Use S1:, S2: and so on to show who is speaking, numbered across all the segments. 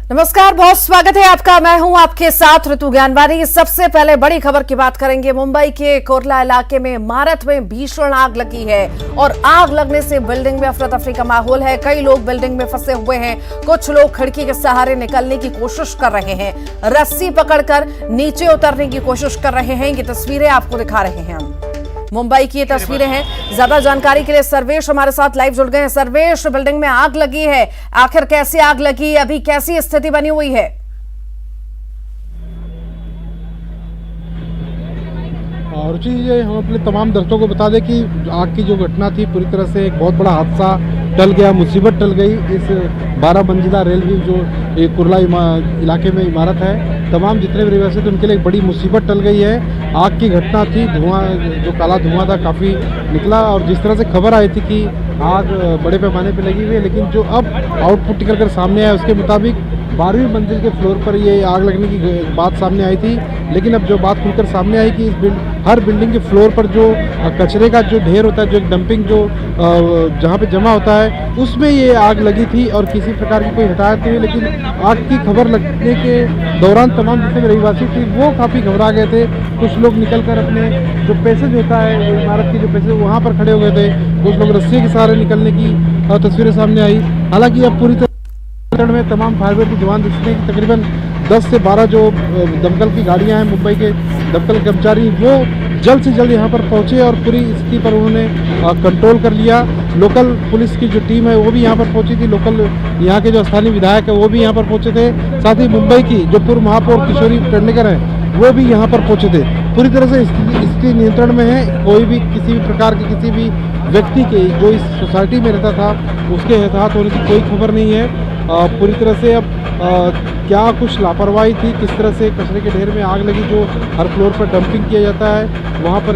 S1: नमस्कार, बहुत स्वागत है आपका। मैं हूं आपके साथ ऋतु ज्ञानवानी। सबसे पहले बड़ी खबर की बात करेंगे। मुंबई के कुर्ला इलाके में इमारत में भीषण आग लगी है और आग लगने से बिल्डिंग में अफरा तफरी का माहौल है। कई लोग बिल्डिंग में फंसे हुए हैं। कुछ लोग खिड़की के सहारे निकलने की कोशिश कर रहे हैं, रस्सी पकड़कर नीचे उतरने की कोशिश कर रहे हैं। ये तस्वीरें आपको दिखा रहे हैं हम। मुंबई की ये तस्वीरें हैं। ज्यादा जानकारी के लिए सर्वेश हमारे साथ लाइव जुड़ गए हैं। सर्वेश, बिल्डिंग में आग लगी है, आखिर कैसे आग लगी, अभी कैसी स्थिति बनी हुई है?
S2: रुचि, ये हम अपने तमाम दर्शकों को बता दें कि आग की जो घटना थी पूरी तरह से एक बहुत बड़ा हादसा टल गया, मुसीबत टल गई। इस 12 मंजिला रेलवे जो कुर्ला इलाके में इमारत है, तमाम जितने भी रहवासी थे उनके लिए एक बड़ी मुसीबत टल गई है। आग की घटना थी, धुआं जो काला धुआं था काफ़ी निकला और जिस तरह से खबर आई थी कि आग बड़े पैमाने पर लगी हुई है, लेकिन जो अब आउटपुट निकल कर सामने आया उसके मुताबिक 12वीं मंजिल के फ्लोर पर ये आग लगने की बात सामने आई थी। लेकिन अब जो बात खुलकर सामने आई कि हर बिल्डिंग के फ्लोर पर जो कचरे का जो ढेर होता है, जो एक डंपिंग जो जहाँ पे जमा होता है, उसमें ये आग लगी थी और किसी प्रकार की कोई हताहत नहीं हुई। लेकिन आग की खबर लगने के दौरान तमाम जितने भी रहवासी थे वो काफ़ी घबरा गए थे। कुछ लोग निकलकर अपने जो पैसेज होता है इमारत की जो पैसेज, वहाँ पर खड़े हो गए थे। कुछ लोग रस्सी के सहारे निकलने की तस्वीरें सामने आई। हालांकि अब पूरी में तमाम फायर ब्रिगेड के जवान दिखते हैं कि तकरीबन 10 से 12 जो दमकल की गाड़ियां हैं, मुंबई के दमकल कर्मचारी वो जल्द से जल्द यहां पर पहुंचे और पूरी स्थिति पर उन्होंने कंट्रोल कर लिया। लोकल पुलिस की जो टीम है वो भी यहां पर पहुंची थी। लोकल यहां के जो स्थानीय विधायक है वो भी यहां पर पहुंचे थे। साथ ही मुंबई की जो पूर्व महापौर किशोरी पेडनेकर हैं वो भी यहाँ पर पहुंचे थे। पूरी तरह से स्थिति नियंत्रण में है। कोई भी किसी भी प्रकार के किसी भी व्यक्ति के जो इस सोसाइटी में रहता था उसके हताहत होने की कोई खबर नहीं है। पूरी तरह से अब क्या कुछ लापरवाही थी, किस तरह से कचरे के ढेर में आग लगी, जो हर फ्लोर पर डंपिंग किया जाता है, वहाँ पर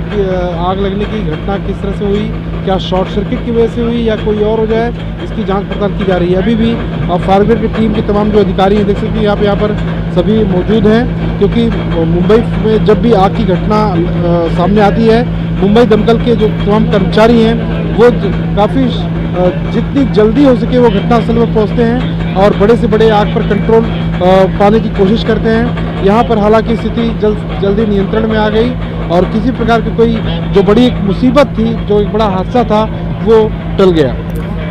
S2: आग लगने की घटना किस तरह से हुई, क्या शॉर्ट सर्किट की वजह से हुई या कोई और हो जाए, इसकी जांच पड़ताल की जा रही है। अभी भी फायर ब्रिगेड की टीम के तमाम जो अधिकारी हैं, देख सकते हैं यहाँ पर सभी मौजूद हैं, क्योंकि मुंबई में जब भी आग की घटना सामने आती है, मुंबई दमकल के जो तमाम कर्मचारी हैं वो काफ़ी जितनी जल्दी हो सके वो घटनास्थल पर पहुंचते हैं और बड़े से बड़े आग पर कंट्रोल पाने की कोशिश करते हैं। यहाँ पर हालांकि स्थिति जल्दी नियंत्रण में आ गई और किसी प्रकार की कोई जो बड़ी एक मुसीबत थी, जो एक बड़ा हादसा था, वो टल गया।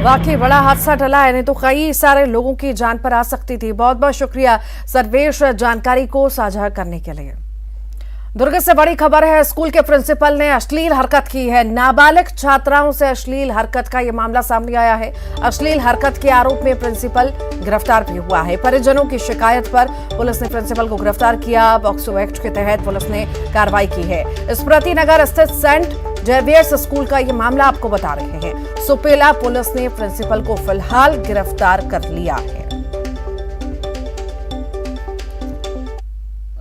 S1: वाकई बड़ा हादसा टला है, नहीं तो कई सारे लोगों की जान पर आ सकती थी। बहुत बहुत शुक्रिया सर्वेश जानकारी को साझा करने के लिए। दुर्ग से बड़ी खबर है। स्कूल के प्रिंसिपल ने अश्लील हरकत की है। नाबालिग छात्राओं से अश्लील हरकत का यह मामला सामने आया है। अश्लील हरकत के आरोप में प्रिंसिपल गिरफ्तार भी हुआ है। परिजनों की शिकायत पर पुलिस ने प्रिंसिपल को गिरफ्तार किया। पॉक्सो एक्ट के तहत पुलिस ने कार्रवाई की है। स्मृति नगर स्थित सेंट जेवियर्स स्कूल का यह मामला आपको बता रहे हैं। सुपेला पुलिस ने प्रिंसिपल को फिलहाल गिरफ्तार कर लिया है।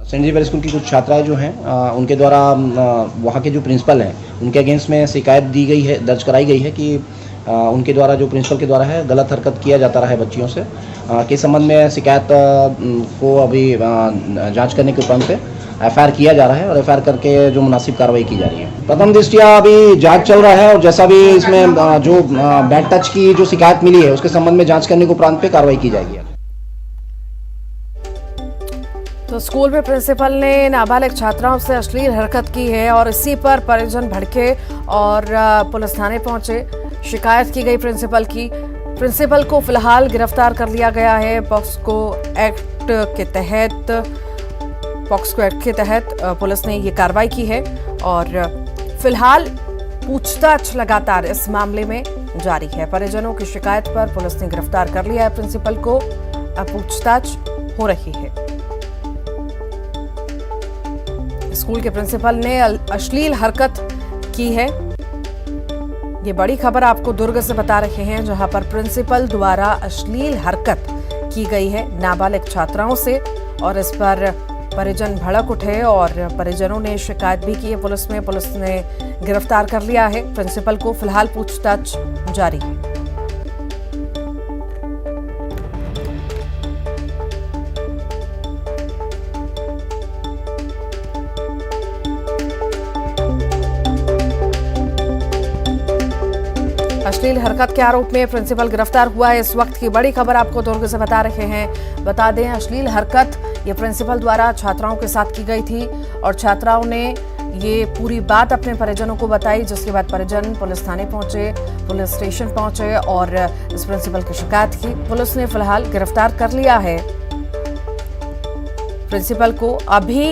S3: सेंट जेवियर स्कूल की कुछ छात्राएं जो हैं उनके द्वारा वहाँ के जो प्रिंसिपल हैं उनके अगेंस्ट में शिकायत दी गई है, दर्ज कराई गई है कि उनके द्वारा जो प्रिंसिपल के द्वारा है गलत हरकत किया जाता रहा है बच्चियों से। के संबंध में शिकायत को अभी जांच करने के उपरांत एफआईआर किया जा रहा है और एफआईआर करके जो मुनासिब कार्रवाई की जा रही है। प्रथम दृष्टया अभी जांच चल रहा है और जैसा भी इसमें जो बैड टच की जो शिकायत मिली है उसके संबंध में जाँच करने के उपरांत पे कार्रवाई की जाएगी।
S1: तो स्कूल में प्रिंसिपल ने नाबालिग छात्राओं से अश्लील हरकत की है और इसी पर परिजन भड़के और पुलिस थाने पहुंचे। शिकायत की गई प्रिंसिपल की। प्रिंसिपल को फिलहाल गिरफ्तार कर लिया गया है। पॉक्सो एक्ट के तहत पुलिस ने ये कार्रवाई की है और फिलहाल पूछताछ लगातार इस मामले में जारी है। परिजनों की शिकायत पर पुलिस ने गिरफ्तार कर लिया है प्रिंसिपल को। अब पूछताछ हो रही है। स्कूल के प्रिंसिपल ने अश्लील हरकत की है। ये बड़ी खबर आपको दुर्ग से बता रहे हैं, जहां पर प्रिंसिपल द्वारा अश्लील हरकत की गई है नाबालिग छात्राओं से और इस पर परिजन भड़क उठे और परिजनों ने शिकायत भी की है पुलिस में। पुलिस ने गिरफ्तार कर लिया है प्रिंसिपल को। फिलहाल पूछताछ जारी है। अश्लील हरकत के आरोप में प्रिंसिपल गिरफ्तार हुआ है। इस वक्त की बड़ी खबर आपको दुर्ग से बता रहे हैं। बता दें, अश्लील हरकत ये प्रिंसिपल द्वारा छात्राओं के साथ की गई थी और छात्राओं ने ये पूरी बात अपने परिजनों को बताई, जिसके बाद परिजन पुलिस थाने पहुंचे, पुलिस स्टेशन पहुंचे और इस प्रिंसिपल की शिकायत की। पुलिस ने फिलहाल गिरफ्तार कर लिया है प्रिंसिपल को। अभी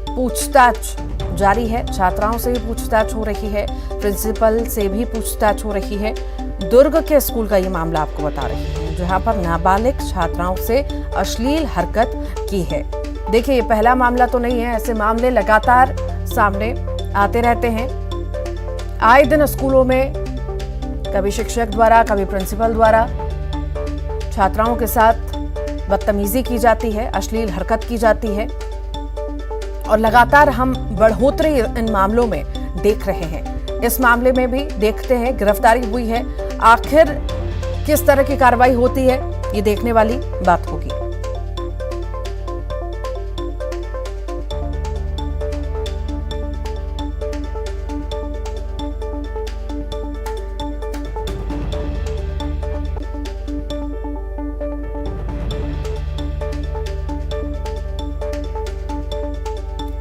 S1: पूछताछ जारी है, छात्राओं से भी पूछताछ हो रही है, प्रिंसिपल से भी पूछताछ हो रही है। दुर्ग के स्कूल का ये मामला आपको बता रही है, जहां पर नाबालिग छात्राओं से अश्लील हरकत की है। देखिए, ये पहला मामला तो नहीं है, ऐसे मामले लगातार सामने आते रहते हैं। आए दिन स्कूलों में कभी शिक्षक द्वारा, कभी प्रिंसिपल द्वारा छात्राओं के साथ बदतमीजी की जाती है, अश्लील हरकत की जाती है और लगातार हम बढ़ोतरी इन मामलों में देख रहे हैं। इस मामले में भी देखते हैं, गिरफ्तारी हुई है, आखिर किस तरह की कार्रवाई होती है ये देखने वाली बात होगी।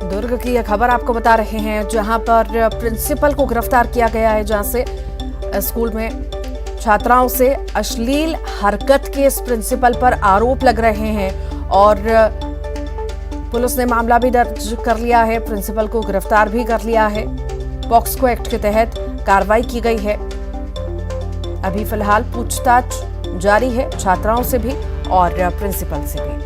S1: दुर्ग की यह खबर आपको बता रहे हैं, जहां पर प्रिंसिपल को गिरफ्तार किया गया है, जहां से स्कूल में छात्राओं से अश्लील हरकत के इस प्रिंसिपल पर आरोप लग रहे हैं और पुलिस ने मामला भी दर्ज कर लिया है, प्रिंसिपल को गिरफ्तार भी कर लिया है। पॉक्सो एक्ट के तहत कार्रवाई की गई है। अभी फिलहाल पूछताछ जारी है, छात्राओं से भी और प्रिंसिपल से भी।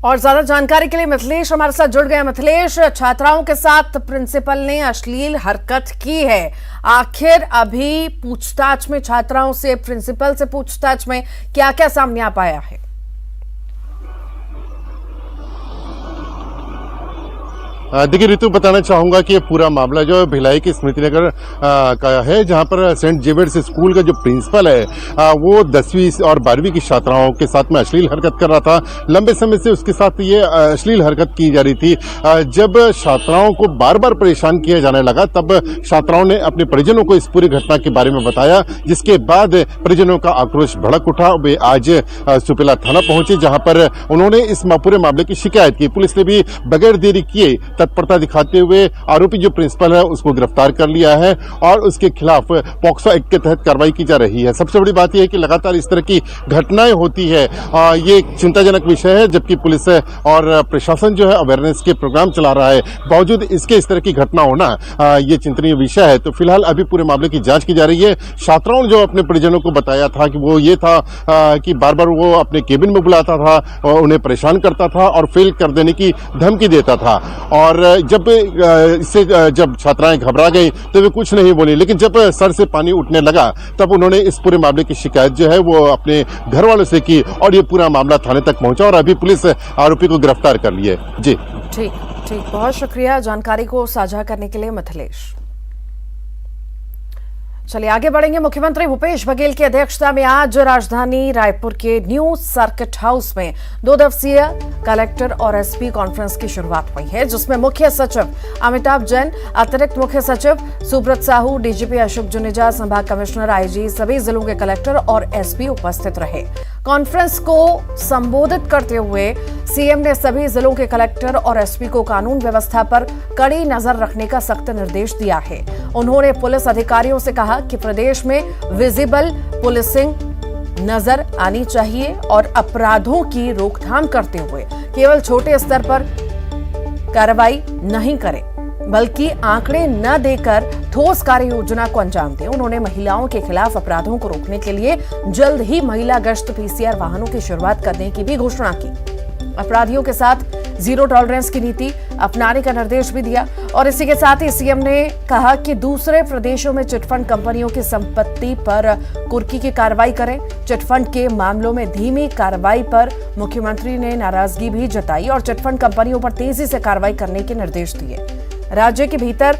S1: और ज्यादा जानकारी के लिए मिथिलेश हमारे साथ जुड़ गए। मिथिलेश, छात्राओं के साथ प्रिंसिपल ने अश्लील हरकत की है, आखिर अभी पूछताछ में छात्राओं से, प्रिंसिपल से पूछताछ में क्या क्या सामने आ पाया है?
S4: देखिए ऋतु, बताना चाहूंगा कि ये पूरा मामला जो भिलाई के स्मृति नगर का है, जहां पर सेंट जेवियर्स स्कूल का जो प्रिंसिपल है वो 10वीं और 12वीं की छात्राओं के साथ में अश्लील हरकत कर रहा था। लंबे समय से उसके साथ ये अश्लील हरकत की जा रही थी। जब छात्राओं को बार बार परेशान किया जाने लगा, तब छात्राओं ने अपने परिजनों को इस पूरी घटना के बारे में बताया, जिसके बाद परिजनों का आक्रोश भड़क उठा। वे आज सुपेला थाना पहुंचे, जहां पर उन्होंने इस पूरे मामले की शिकायत की। पुलिस ने भी बगैर देरी किए तत्परता दिखाते हुए आरोपी जो प्रिंसिपल है उसको गिरफ्तार कर लिया है और उसके खिलाफ पॉक्सो एक्ट के तहत कार्रवाई की जा रही है। सबसे बड़ी बात यह है कि लगातार इस तरह की घटनाएं होती है, ये एक चिंताजनक विषय है। जबकि पुलिस और प्रशासन जो है अवेयरनेस के प्रोग्राम चला रहा है, बावजूद इसके इस तरह की घटना होना ये चिंतनीय विषय है। तो फिलहाल अभी पूरे मामले की जांच की जा रही है। छात्राओं ने जो अपने परिजनों को बताया था कि वो ये था कि बार बार वो अपने केबिन में बुलाता था और उन्हें परेशान करता था और फेल कर देने की धमकी देता था। और जब इससे जब छात्राएं घबरा गई तो वे कुछ नहीं बोली, लेकिन जब सर से पानी उठने लगा तब उन्होंने इस पूरे मामले की शिकायत जो है वो अपने घर वालों से की और ये पूरा मामला थाने तक पहुंचा और अभी पुलिस आरोपी को गिरफ्तार कर ली है। जी
S1: ठीक, बहुत शुक्रिया जानकारी को साझा करने के लिए मिथिलेश। चलिए आगे बढ़ेंगे। मुख्यमंत्री भूपेश बघेल की अध्यक्षता में आज राजधानी रायपुर के न्यू सर्किट हाउस में 2 दिवसीय कलेक्टर और एसपी कॉन्फ्रेंस की शुरुआत हुई है, जिसमें मुख्य सचिव अमिताभ जैन, अतिरिक्त मुख्य सचिव सुब्रत साहू, डीजीपी अशोक जुनेजा, संभाग कमिश्नर, आईजी, सभी जिलों के कलेक्टर और एसपी उपस्थित रहे। कॉन्फ्रेंस को संबोधित करते हुए सीएम ने सभी जिलों के कलेक्टर और एसपी को कानून व्यवस्था पर कड़ी नजर रखने का सख्त निर्देश दिया है। उन्होंने पुलिस अधिकारियों से कहा कि प्रदेश में विजिबल पुलिसिंग नजर आनी चाहिए और अपराधों की रोकथाम करते हुए केवल छोटे स्तर पर कार्रवाई नहीं करें, बल्कि आंकड़े न देकर ठोस कार्य योजना को अंजाम दें। उन्होंने महिलाओं के खिलाफ अपराधों को रोकने के लिए जल्द ही महिला गश्त पीसीआर वाहनों की शुरुआत करने की भी घोषणा की। अपराधियों के साथ जीरो टॉलरेंस की नीति अपनाने का निर्देश भी दिया। और इसी के साथ ही सीएम ने कहा कि दूसरे प्रदेशों में चिटफंड कंपनियों की संपत्ति पर कुर्की की कार्रवाई करें। चिटफंड के मामलों में धीमी कार्रवाई पर मुख्यमंत्री ने नाराजगी भी जताई और चिटफंड कंपनियों पर तेजी से कार्रवाई करने के निर्देश दिए। राज्य के भीतर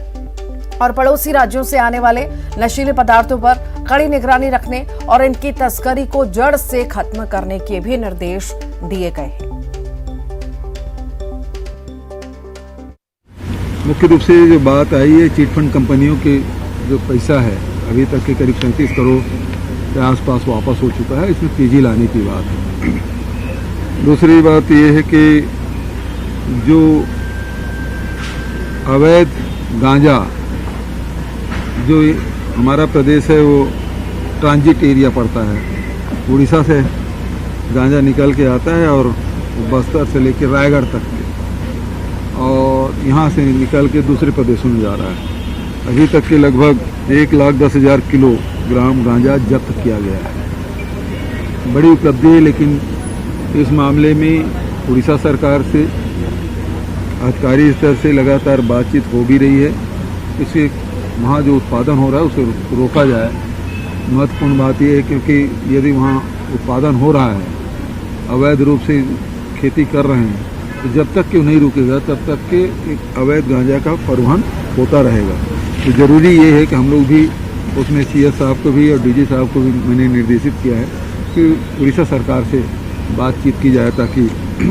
S1: और पड़ोसी राज्यों से आने वाले नशीले पदार्थों पर कड़ी निगरानी रखने और इनकी तस्करी को जड़ से खत्म करने के भी निर्देश दिए गए हैं।
S5: मुख्य रूप से जो बात आई है चिटफंड कंपनियों के जो पैसा है अभी तक के करीब 37 करोड़ के आसपास वापस हो चुका है, इसमें तेजी लाने की बात है। दूसरी बात यह है कि जो अवैध गांजा जो हमारा प्रदेश है वो ट्रांजिट एरिया पड़ता है, उड़ीसा से गांजा निकल के आता है और बस्तर से लेकर रायगढ़ तक के और यहाँ से निकल के दूसरे प्रदेशों में जा रहा है। अभी तक के लगभग 1,10,000 किलोग्राम गांजा जब्त किया गया है। बड़ी उपलब्धि है, लेकिन इस मामले में उड़ीसा सरकार से अधिकारी स्तर से लगातार बातचीत हो भी रही है। इसे वहाँ जो उत्पादन हो रहा है उसे रोका जाए। महत्वपूर्ण बात यह है क्योंकि यदि वहाँ उत्पादन हो रहा है, अवैध रूप से खेती कर रहे हैं, तो जब तक कि नहीं रुकेगा तब तक के एक अवैध गांजा का परिवहन होता रहेगा। तो ज़रूरी ये है कि हम लोग भी उसमें CS साहब को भी और DG साहब को भी मैंने निर्देशित किया है कि उड़ीसा सरकार से बातचीत की जाए ताकि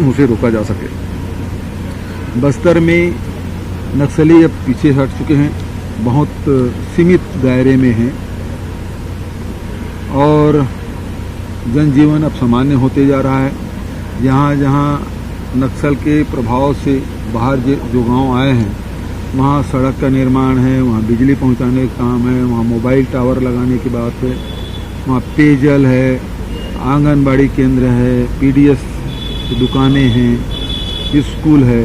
S5: उसे रोका जा सके। बस्तर में नक्सली अब पीछे हट चुके हैं, बहुत सीमित दायरे में हैं और जनजीवन अब सामान्य होते जा रहा है। जहाँ जहाँ नक्सल के प्रभाव से बाहर जो गांव आए हैं वहाँ सड़क का निर्माण है, वहाँ बिजली पहुँचाने का काम है, वहाँ मोबाइल टावर लगाने की बात है, वहाँ पेयजल है, आंगनबाड़ी केंद्र है, PDS की दुकानें हैं, स्कूल है।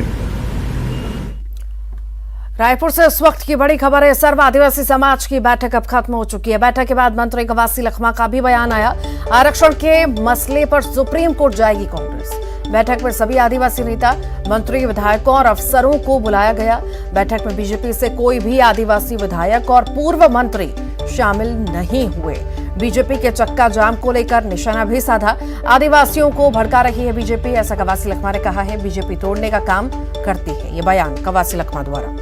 S1: रायपुर से इस वक्त की बड़ी खबर है। सर्व आदिवासी समाज की बैठक अब खत्म हो चुकी है। बैठक के बाद मंत्री कवासी लखमा का भी बयान आया। आरक्षण के मसले पर सुप्रीम कोर्ट जाएगी कांग्रेस। बैठक में सभी आदिवासी नेता, मंत्री, विधायकों और अफसरों को बुलाया गया। बैठक में बीजेपी से कोई भी आदिवासी विधायक और पूर्व मंत्री शामिल नहीं हुए। बीजेपी के चक्का जाम को लेकर निशाना भी साधा। आदिवासियों को भड़का रही है बीजेपी, ऐसा कवासी लखमा ने कहा है। बीजेपी तोड़ने का काम करती है, ये बयान कवासी लखमा द्वारा।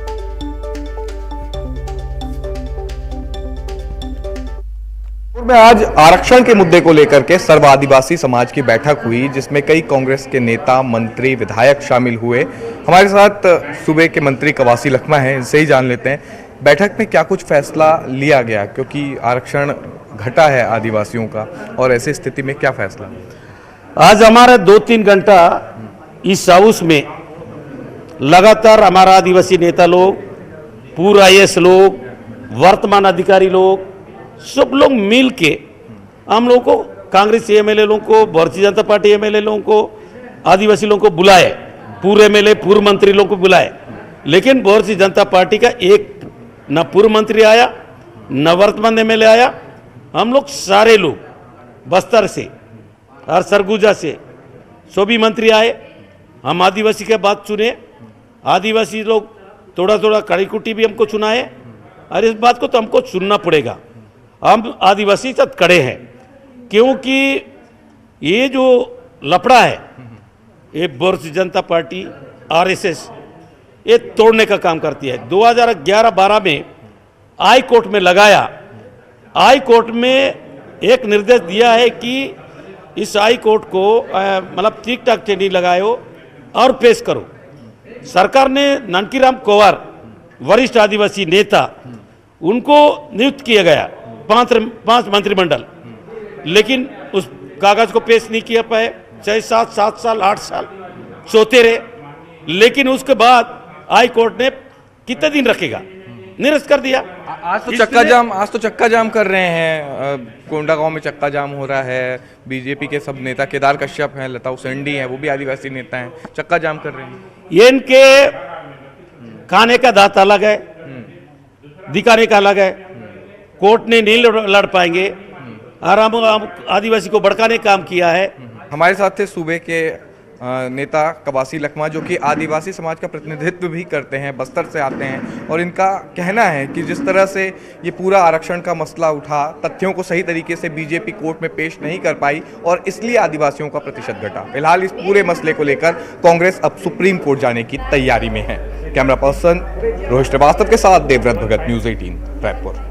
S6: में आज आरक्षण के मुद्दे को लेकर के सर्व आदिवासी समाज की बैठक हुई, जिसमें कई कांग्रेस के नेता, मंत्री, विधायक शामिल हुए। हमारे साथ सूबे के मंत्री कवासी लखमा हैं, इनसे ही जान लेते हैं बैठक में क्या कुछ फैसला लिया गया, क्योंकि आरक्षण घटा है आदिवासियों का, और ऐसी स्थिति में क्या फैसला?
S7: आज हमारा 2-3 घंटा इस हाउस में लगातार हमारा आदिवासी नेता लोग, पूर्व IAS लोग, वर्तमान अधिकारी लोग, सब लोग मिल के हम लोगों को, कांग्रेस MLA लोगों को, भारतीय जनता पार्टी MLA लोगों को, आदिवासी लोगों को बुलाए, पूर्व MLA, पूर्व मंत्री लोगों को बुलाए। लेकिन भारतीय जनता पार्टी का एक न पूर्व मंत्री आया, न वर्तमान MLA आया। हम लोग सारे लोग बस्तर से और सरगुजा से सभी मंत्री आए। हम आदिवासी के बात सुने, आदिवासी लोग थोड़ा थोड़ा कड़ी कुटी भी हमको सुनाए, और इस बात को तो हमको सुनना पड़ेगा। हम आदिवासी साथ खड़े हैं, क्योंकि ये जो लफड़ा है ये भारतीय जनता पार्टी RSS ये तोड़ने का काम करती है। 2011-12 में हाई कोर्ट में लगाया। हाई कोर्ट में एक निर्देश दिया है कि इस हाई कोर्ट को मतलब ठीक ठाक से नहीं लगाओ और पेश करो। सरकार ने ननकीराम कोवर, वरिष्ठ आदिवासी नेता, उनको नियुक्त किया गया 5 मंत्रिमंडल, लेकिन उस कागज को पेश नहीं किया पाए। 6, 7 साल 8 साल सोते रहे, लेकिन उसके बाद हाई कोर्ट ने कितने दिन रखेगा, निरस्त कर दिया।
S6: आज तो चक्का जाम कर रहे हैं। कोंडागांव में चक्का जाम हो रहा है। बीजेपी के सब नेता, केदार कश्यप हैं, लता उसेंडी हैं, वो भी आदिवासी नेता हैं, चक्का जाम कर रहे हैं।
S7: ये इनके खाने का दांत अलग है, दिखाने का अलग है। कोर्ट ने नहीं लड़ पाएंगे, और हम आदिवासी को भड़काने का काम किया है।
S6: हमारे साथ थे सूबे के नेता कवासी लखमा, जो कि आदिवासी समाज का प्रतिनिधित्व भी करते हैं, बस्तर से आते हैं, और इनका कहना है कि जिस तरह से ये पूरा आरक्षण का मसला उठा, तथ्यों को सही तरीके से बीजेपी कोर्ट में पेश नहीं कर पाई और इसलिए आदिवासियों का प्रतिशत घटा। फिलहाल इस पूरे मसले को लेकर कांग्रेस अब सुप्रीम कोर्ट जाने की तैयारी में है। कैमरा पर्सन रोहित श्रीवास्तव के साथ देवव्रत भगत, न्यूज़ 18 रायपुर।